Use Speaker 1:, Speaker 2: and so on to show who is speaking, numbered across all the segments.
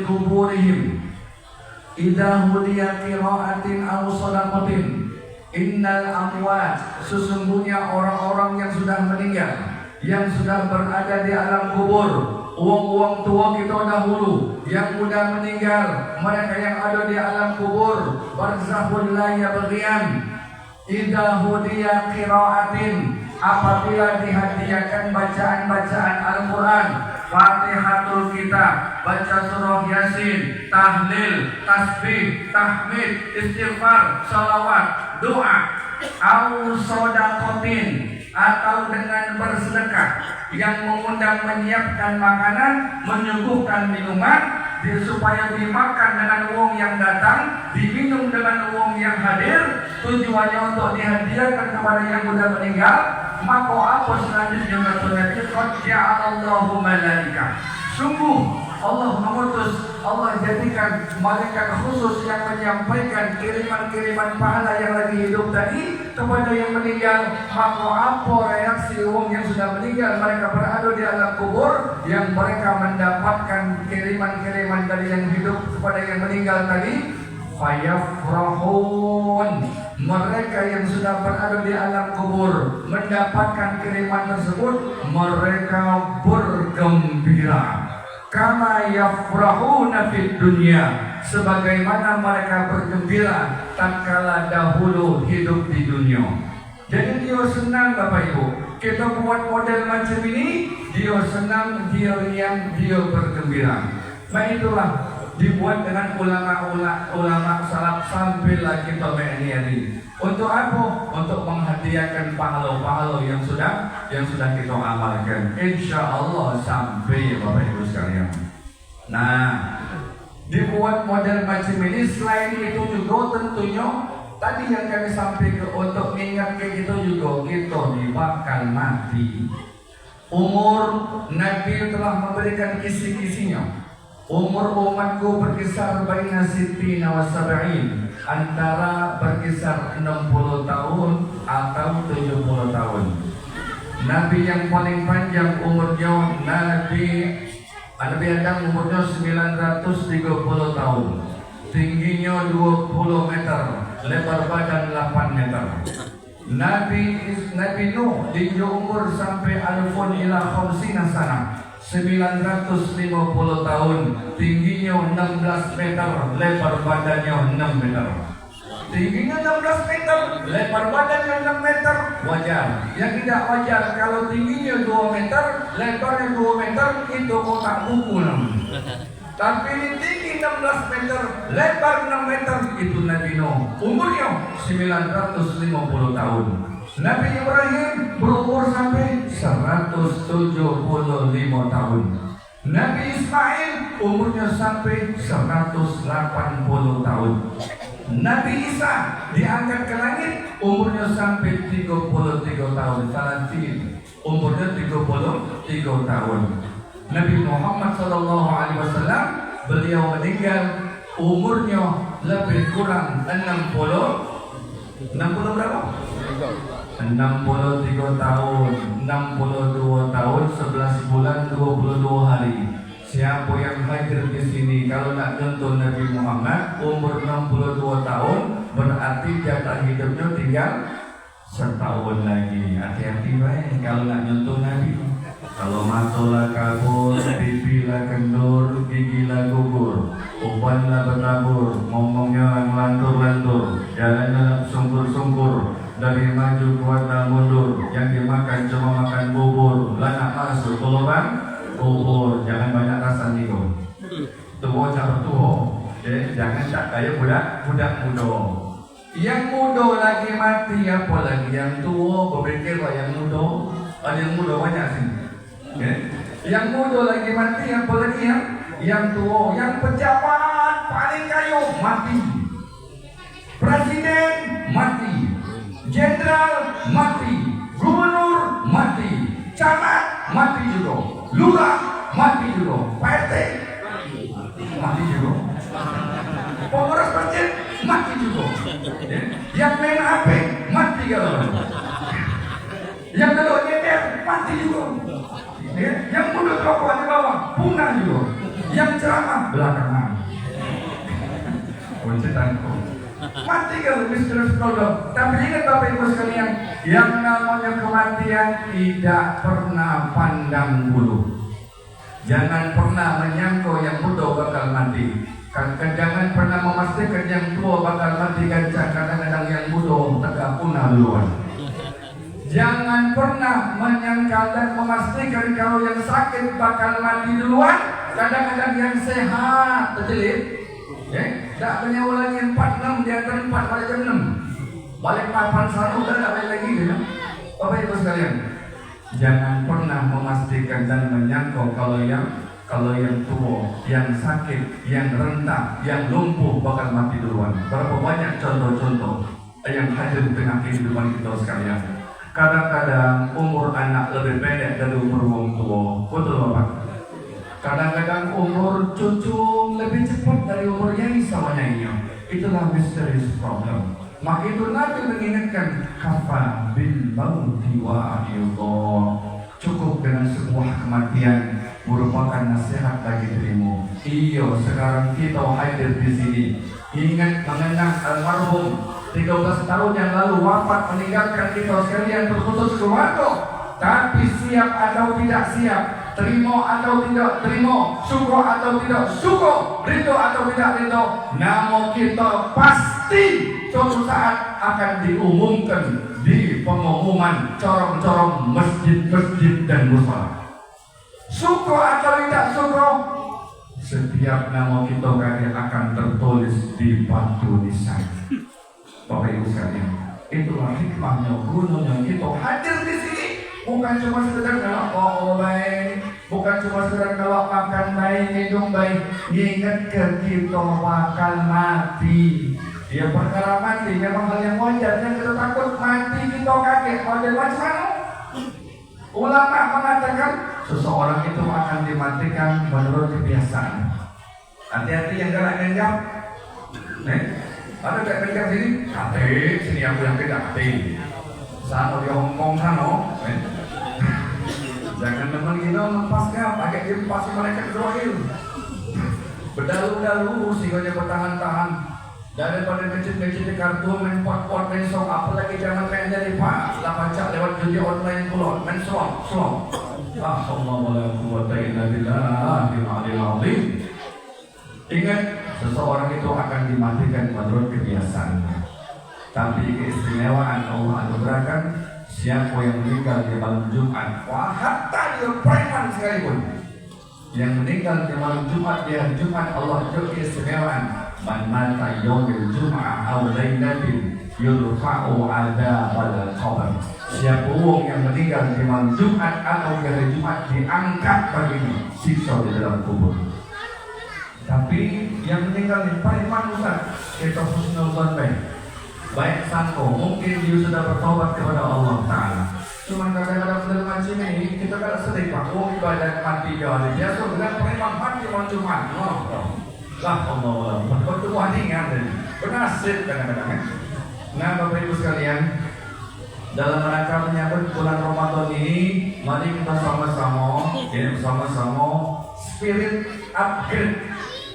Speaker 1: kuburihim idza hudiya qira'atin aw shadaqatin. Innal amwat, sesungguhnya orang-orang yang sudah meninggal, yang sudah berada di alam kubur, uang-uang tua kita dahulu yang sudah meninggal, mereka yang ada di alam kubur, barzakhul la yabghiyan. Idza hudiya qira'atin, apabila dihadiahkan bacaan-bacaan Al-Quran, Fatihatul Kitab, baca surah Yasin, tahlil, tasbih, tahmid, istighfar, salawat, doa, au sodakotin, atau dengan bersedekah yang mengundang menyiapkan makanan, menyuguhkan minuman, supaya dimakan dengan uang yang datang, diminum dengan uang yang hadir, tujuannya untuk dihadiahkan kepada yang sudah meninggal. Maka apa selanjutnya katanya? Qad ja'alallahu malaika, sungguh Allah mengutus, Allah jadikan malaikat khusus yang menyampaikan kiriman-kiriman pahala yang lagi hidup tadi kepada yang meninggal. Maka apa reaksi wong yang sudah meninggal? Mereka berada di alam kubur, yang mereka mendapatkan kiriman-kiriman dari yang hidup kepada yang meninggal tadi. Fayafrahun, mereka yang sudah berada di alam kubur mendapatkan kiriman tersebut, mereka bergembira. Kama yafrahuna fid dunya, sebagaimana mereka bergembira tatkala dahulu hidup di dunia. Jadi dia senang Bapak Ibu, kita buat model macam ini, dia senang, dia riang, dia bergembira. Nah itulah dibuat dengan ulama salaf sampai lagi ini. Untuk apa? Untuk menghadiahkan pahala-pahala yang sudah kita amalkan. Insya Allah sampai Bapak Ibu sekalian. Nah, dibuat model macam ini. Selain itu juga tentunya tadi yang kami sampaikan, untuk mengingat kayak gitu juga kita bakal mati. Umur Nabi telah memberikan kisi-kisinya. Umur umatku berkisar baina sittina wa sab'in, antara berkisar 60 tahun atau 70 tahun. Nabi yang paling panjang umurnya Nabi Adam, umurnya 930 tahun. Tingginya 20 meter, lebar badan 8 meter. Nabi Nuh di umur sampai alfun ila khamsina sana, 950 tahun, tingginya 16 meter, lebar badannya 6 meter. Tingginya 16 meter, lebar badannya 6 meter, wajar. Yang tidak wajar kalau tingginya 2 meter, lebarnya 2 meter, itu kotak buku namanya. Tapi ini tinggi 16 meter, lebar 6 meter, itu Nabi Nuh. Umurnya 950 tahun. Nabi Ibrahim berumur sampai 175 tahun. Nabi Ismail umurnya sampai 180 tahun. Nabi Isa diangkat ke langit umurnya sampai 33 tahun. Salatin umurnya 33 tahun. Nabi Muhammad SAW beliau meninggal umurnya lebih kurang 60 berapa? 63 tahun, 62 tahun, 11 bulan, 22 hari. Siapa yang hadir di sini kalau nak nonton Nabi Muhammad umur 62 tahun, berarti jatah hidupnya tinggal setahun lagi. Hati-hati baik kalau nak nonton Nabi. Kalau matolah kabur, pipilah kendur, gigilah gugur, ubanlah bertabur, ngomongnya lantur-lantur, jalannya sungkur-sungkur, dari maju kuatlah mundur, yang dimakan cuma makan bubur, lanak masuk lubang bubur, jangan banyak rasa nigo. Tua cara tua, jangan tak kayak budak muda. Yang muda lagi mati, apalagi yang tua berpikirlah yang muda. Ada yang muda banyak sih. Yang muda lagi mati, apalagi yang tua, yang pejabat paling kaya mati, presiden mati, jenderal mati, gubernur mati, camat mati juga, lurah mati juga, PRT mati juga, pengurus masjid mati juga, yang main HP mati kalau, yang dulu nyender mati juga. Yang mulut rokok di bawah punah juga. yang ceramah belakangan. Kuncetanku. Mati kalau misterius problem. Tapi ingat Bapak Ibu sekalian, yang namanya kematian tidak pernah pandang bulu. Jangan pernah menyangka yang muda bakal mati. Jangan pernah memastikan yang tua bakal mati gancang. Kadang-kadang yang muda tegak punah duluan. Jangan pernah menyangka dan memastikan kalau yang sakit bakal mati duluan. Kadang-kadang yang sehat, betul? Tak menyawa lagi 4-6, dia akan 4 balik jam 6. Balik 8 sana udah tak balik lagi ya. Bapak Ibu sekalian, jangan pernah memastikan dan menyangka kalau yang tua, yang sakit, yang rentak, yang lumpuh bakal mati duluan. Berapa banyak contoh-contoh yang hadir di tengah kehidupan kita sekalian. Kadang-kadang umur anak lebih pendek dari umur orang tua. Betul Bapak? Kadang-kadang umur cucu lebih cepat dari umur yang sama nyainya. Itulah mysterious problem. Maka itu Nabi mengingatkan kafa bil mauti wa ayudah. Cukup dengan sebuah kematian merupakan nasihat bagi dirimu. Iyo, sekarang kita hadir di sini. Ingat mengenang almarhum 13 tahun yang lalu wafat meninggalkan kita sekalian terputus keluarga. Tapi siap atau tidak siap, terima atau tidak terima, syukur atau tidak syukur, ridho atau tidak ridho, nama kita pasti suatu saat akan diumumkan di pengumuman corong-corong masjid-masjid dan musala. Syukur atau tidak syukur, setiap nama kita akan tertulis di batu nisan. Bapak Ibu sekalian, itulah hikmahnya, gunanya kita hadir di sini. Bukan cuma sekedar kalau kok baik, bukan cuma sekedar kalau makan baik, minum baik. Ingat kita bakal mati. Ya perkara mati memang hal yang wajar. Yang kita takut mati kita kaget. Wajar macam mana? Ulama mengatakan seseorang itu akan dimatikan menurut kebiasaan. Hati-hati yang galak genjam. Ada gak genjam sini? Hati, sini aku yang tidak hati. Sana di Hongkong sana. Jangan teman kita lepaskan, pakai dia pasti mereka Israel. Berdalu-dalu sehingga bertahan-tahan. Daripada kecil-kecil di kartu main pot-pot main song, apalagi jangan main jadi pak. Lah baca lewat judi online pula, main slot. Allah wala quwwata illa billahil azim. Ingat, seseorang itu akan dimatikan menurut kebiasaan. Tapi keistimewaan Allah anugerahkan siapa yang meninggal di malam Jumat, wah hatta dia preman sekalipun, yang meninggal di malam Jumat di hari Jumat, Allah juga keistimewaan. Man mata yaumil Jum'ah aw lailatin yurfa'u 'adzabal qabr. Siapa orang yang meninggal di malam Jumat atau di hari Jumat diangkat baginya siksa di dalam kubur. Tapi yang meninggal di preman Ustaz, kita husnuzan baik sangko, mungkin dia sudah bertobat kepada Allah Ta'ala. Cuma kadang-kadang dalam macam ini kita kadang sedih Pak, ibadat mati jauh biasa dengan preman mati macam-macam. Lah Allah, bertuah ringan dan bernasib kadang-kadang. Nah Bapak Ibu sekalian, dalam rangka menyambut bulan Ramadan ini, mari kita sama-sama spirit upgrade.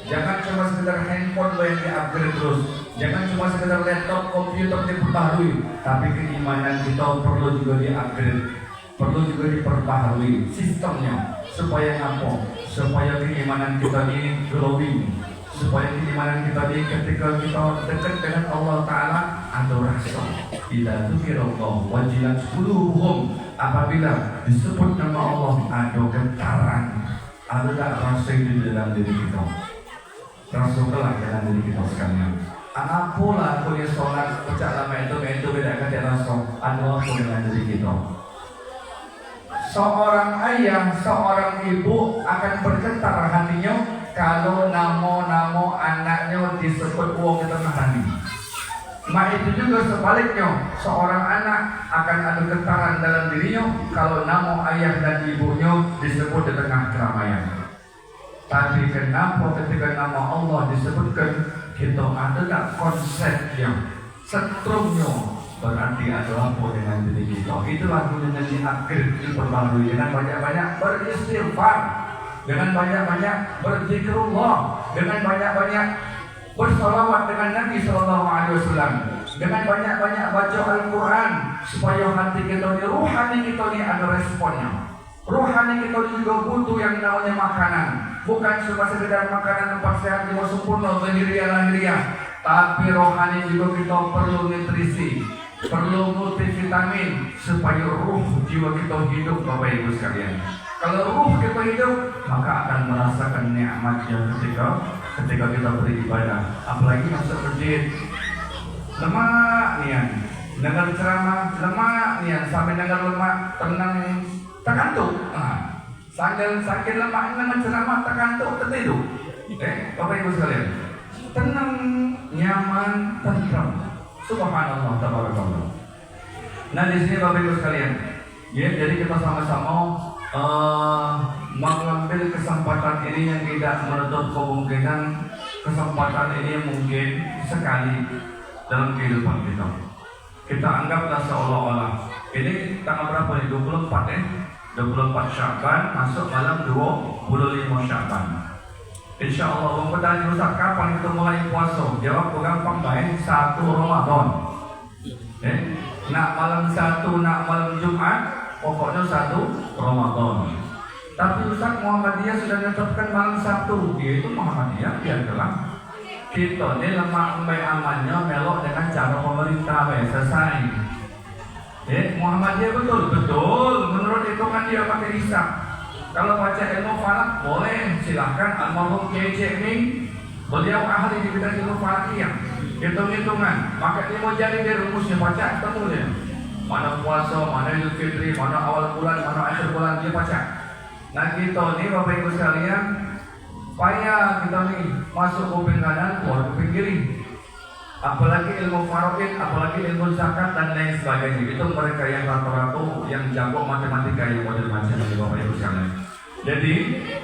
Speaker 1: Jangan cuma sekedar handphone yang di-upgrade terus. Jangan cuma sekedar laptop, komputer diperbaharui. Tapi keimanan kita perlu juga di-upgrade. Perlu juga diperbaharui sistemnya. Supaya apa? Supaya keimanan kita ini glowing. Supaya keimanan kita ini ketika kita dekat dengan Allah Ta'ala ada rasa. Bila dzikirallah wajilat qulubuhum, apabila disebut nama Allah ada getaran. Ada rasa di dalam diri kita. Rasulullah dalam diri kita sekalian. Apalah kuliah sholat pecah lama itu beda kata Rasul. Ada apa dengan diri kita? Seorang ayah, seorang ibu akan bergetar hatinya kalau nama-nama anaknya disebut uang di tengah hati. Maka itu juga sebaliknya, seorang anak akan ada getaran dalam dirinya kalau nama ayah dan ibunya disebut di tengah keramaian. Tapi kenapa ketika nama Allah disebutkan kita ada konsepnya, setrumnya berarti ada apa dengan diri kita. Itulah gunanya di akhir diperbarui dengan banyak-banyak beristighfar. dengan banyak-banyak berzikrullah, dengan banyak-banyak bersalawat dengan Nabi Sallallahu Alaihi Wasallam, dengan banyak-banyak baca Al-Quran, supaya hati kita ni, rohani kita ni ada responnya. Rohani kita juga butuh yang namanya makanan, bukan cuma sekedar makanan tempat sehat yang sempurna lahiriah, tapi rohani juga kita perlu nutrisi, perlu multivitamin supaya ruh jiwa kita hidup, Bapak Ibu sekalian. Kalau ruh kita hidup, maka akan merasakan nikmatnya ketika kita beribadah. Apalagi masuk masjid, lemak nian, dengar ceramah lemak nian, sampai dengar lemak tenang terkantuk. Sakit lemak dengan ceramah terkantuk tertidur. Bapak Ibu sekalian, tenang, nyaman, tenteram. Subhanallah, tabarakallah. Nah di sini Bapak Ibu sekalian, ya, jadi kita sama-sama mengambil kesempatan ini yang tidak menutup kemungkinan kesempatan ini mungkin sekali dalam kehidupan kita. Kita anggaplah seolah-olah ini tanggal berapa nih? 24 ya? 24 Sya'ban masuk malam 25 Sya'ban. Insya Allah Bang Pedani Ustaz, kapan kita mulai puasa? Jawab gampang baik, 1 Ramadan. Nak malam 1, nak malam Jumat, pokoknya 1 Ramadan. Tapi Ustaz, Muhammadiyah sudah menetapkan malam Sabtu. Dia itu Muhammadiyah, biarlah. Kita ini lemah umbai amannya melok dengan cara pemerintah, selesai. Muhammadiyah betul. Menurut hitungan dia pakai hisab. Kalau baca ilmu falak boleh, silahkan. Almarhum Kiai Ming, beliau ahli di bidang ilmu falakiyah, hitung-hitungan. Maka dia mau jadi dia rumusnya, baca ketemu dia. Mana puasa, mana Idul Fitri, mana awal bulan, mana akhir bulan, dia baca. Nah kita ni Bapak Ibu sekalian, payah kita ni masuk kuping kanan, keluar kuping kiri. Apalagi ilmu faraid, apalagi ilmu zakat dan lain sebagainya. Itu mereka yang rata-rata yang jago matematika yang model macam ini, Bapak Ibu sekalian. Jadi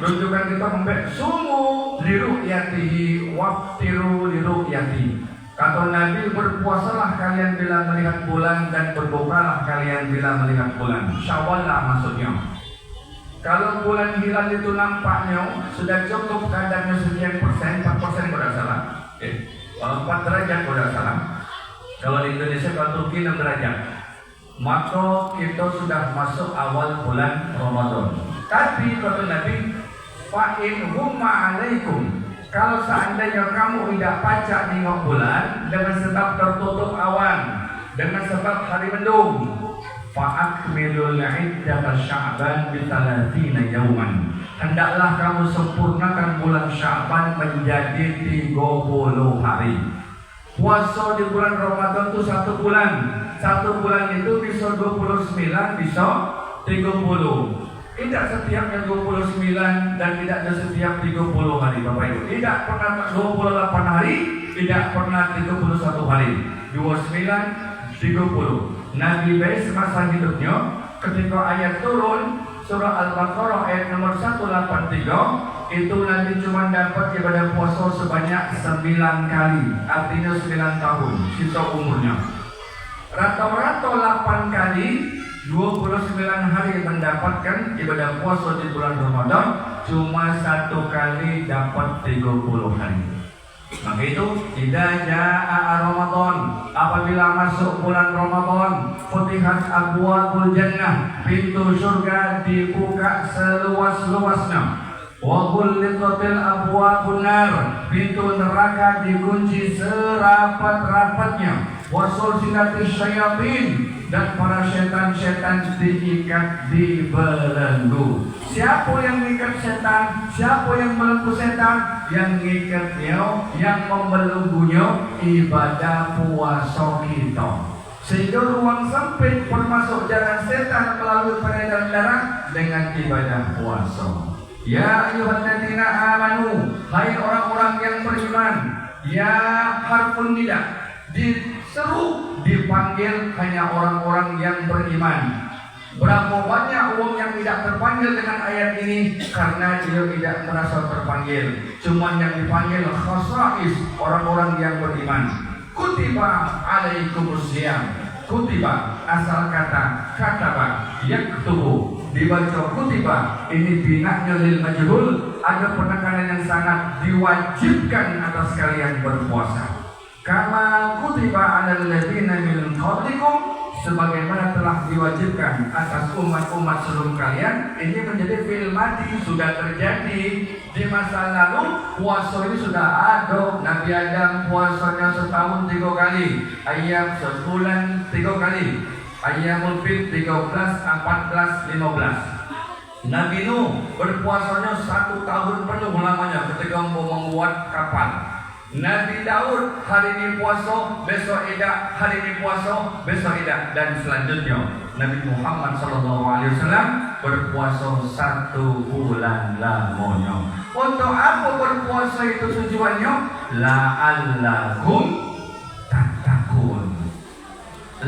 Speaker 1: rujukan kita membek sumu liru'yatihi waftiru liru'yatihi. Kata Nabi, berpuasalah kalian bila melihat bulan dan berbukalah kalian bila melihat bulan. Syawal lah maksudnya. Kalau bulan hilal itu nampaknya sudah cukup kadarnya sekian persen, 4% kalau salah. 4 derajat kalau salah. Kalau di Indonesia, kalau Turki 6 derajat. Maka kita sudah masuk awal bulan Ramadan. Tapi kata Nabi, fa'in humma alaikum. Kalau seandainya kamu tidak pacak tengok bulan dengan sebab tertutup awan, dengan sebab hari mendung, fa'akmilul iddata Sya'ban bi-30 yawman. Hendaklah kamu sempurnakan bulan Sya'ban menjadi 30 hari. Puasa di bulan Ramadan itu 1 bulan. 1 bulan itu bisa 29, bisa 30. Tidak setiap yang 29 dan tidak setiap 30 hari, Bapak Ibu. Tidak pernah 28 hari, tidak pernah 31 hari. 29, 30. Nabi Bay semasa hidupnya ketika ayat turun surah Al-Baqarah ayat nomor 183, itu Nabi cuma dapat ibadah puasa sebanyak 9 kali, artinya 9 tahun sisa umurnya. Rata-rata 8 kali 29 hari mendapatkan ibadah puasa di bulan Ramadan, cuma 1 kali dapat 30 hari. Maka itu tidak jaa Ramadan, apabila masuk bulan Ramadan, futihat abwabul jannah, pintu surga dibuka seluas-luasnya. Wa ghulqatil abwabun nar, pintu neraka dikunci serapat-rapatnya. Wa sulsilatis syayatin, dan para setan-setan diikat di belenggu. Siapa yang mengikat setan? Siapa yang belenggu setan? Yang mengikatnya, yang membelenggunya ibadah puasa kita. Sehingga ruang sempit termasuk jalan setan melalui peredaran darah dengan ibadah puasa. Ya ayyuhalladzina amanu, hai orang-orang yang beriman. Ya harfun nida, diseru, dipanggil hanya orang-orang yang beriman. Berapa banyak uang yang tidak terpanggil dengan ayat ini karena dia tidak merasa terpanggil. Cuma yang dipanggil khasais, orang-orang yang beriman. Kutiba alaikumus syiyam. Kutiba asal kata kataba yaktubu, dibaca kutiba, ini binanya lil majhul, ada penekanan yang sangat, diwajibkan atas kalian berpuasa. Kama kutiba 'alal ladzina min qablikum, sebagaimana telah diwajibkan atas umat-umat sebelum kalian. Ini menjadi fi'il madhi, sudah terjadi di masa lalu. Puasa ini sudah ada. Nabi Adam puasanya setahun 3 kali, ayam sebulan 3 kali, Ayyamul Bid 13, 14, 15. Nabi Nuh berpuasanya 1 tahun penuh lamanya ketika mau membuat kapal. Nabi Daud hari ini puasa, besok idah, hari ini puasa, besok idah, dan selanjutnya Nabi Muhammad SAW berpuasa 1 bulan lamanya. Untuk apa berpuasa itu tujuannya? La'allakum tattaqun.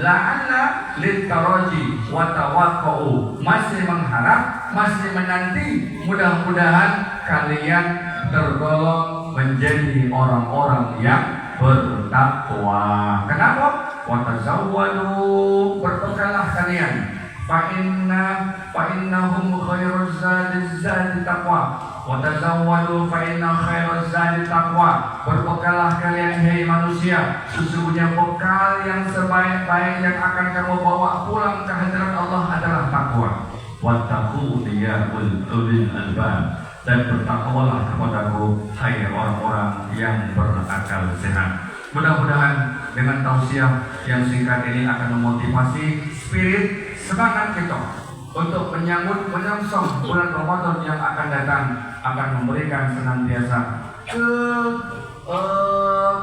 Speaker 1: La'alla litaraji wa tawaqqa'u, masih mengharap, masih menanti, mudah-mudahan kalian tergolong menjadi orang-orang yang bertakwa. Kenapa? Wa tazawwadu, berbekalah kalian. Fa innahum khairuz zadi taqwa. Wa tazawwadu fa inna khairuz zadi taqwa. Berbekalah kalian hai manusia, sesungguhnya bekal yang sebaik-baik yang akan kamu bawa pulang ke hadirat Allah adalah takwa. Wattaqu ya ulil albab, dan bertakwalah kepadaku hai orang-orang yang berakal sehat. Mudah-mudahan dengan tausiah yang singkat ini akan memotivasi spirit, semangat kita untuk menyambut menyongsong bulan Ramadan yang akan datang, akan memberikan senantiasa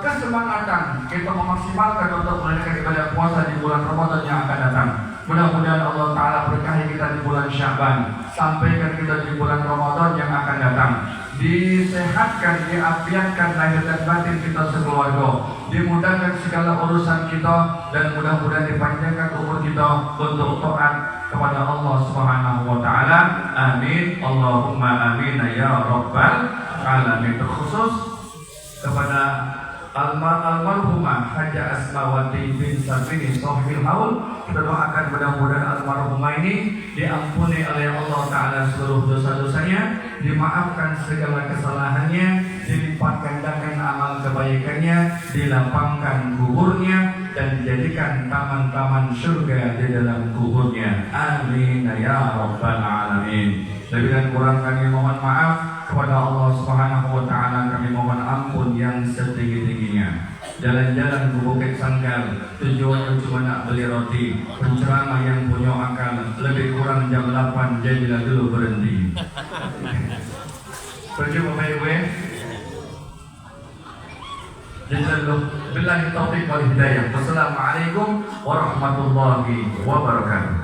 Speaker 1: kesemangatan kita memaksimalkan untuk menunaikan ibadah puasa di bulan Ramadan yang akan datang. Mudah-mudahan Allah Ta'ala berkahi kita di bulan Sya'ban, sampaikan kita di bulan Ramadan yang akan datang. Disehatkan, diafiatkan lahir dan batin kita sekeluarga, dimudahkan segala urusan kita, dan mudah-mudahan dipanjangkan umur kita untuk taat kepada Allah Subhanahu wa Ta'ala. Amin. Allahumma amin ya rabbal alamin. Terkhusus kepada almarhumah Haja Asmawati bin Sabini Sohil Haul, kita doakan mudah-mudahan almarhumah ini diampuni oleh Allah Ta'ala seluruh dosa-dosanya, dimaafkan segala kesalahannya, dilipat gandakan amal kebaikannya, dilapangkan kuburnya, dan dijadikan taman-taman surga di dalam kuburnya. Amin ya rabbal alamin. Lebih dan kurang kami mohon maaf kepada Allah Subhanahu wa Ta'ala, kami mohon ampun yang setinggi-tingginya. Jalan-jalan ke Bukit Sanggal, tujuannya cuma nak beli roti, penceramah yang punya akal, lebih kurang jam 8 jadilah dulu berhenti. Pergi Bapak-Ibu. Billahi taufiq wal hidayah. Wassalamualaikum warahmatullahi wabarakatuh.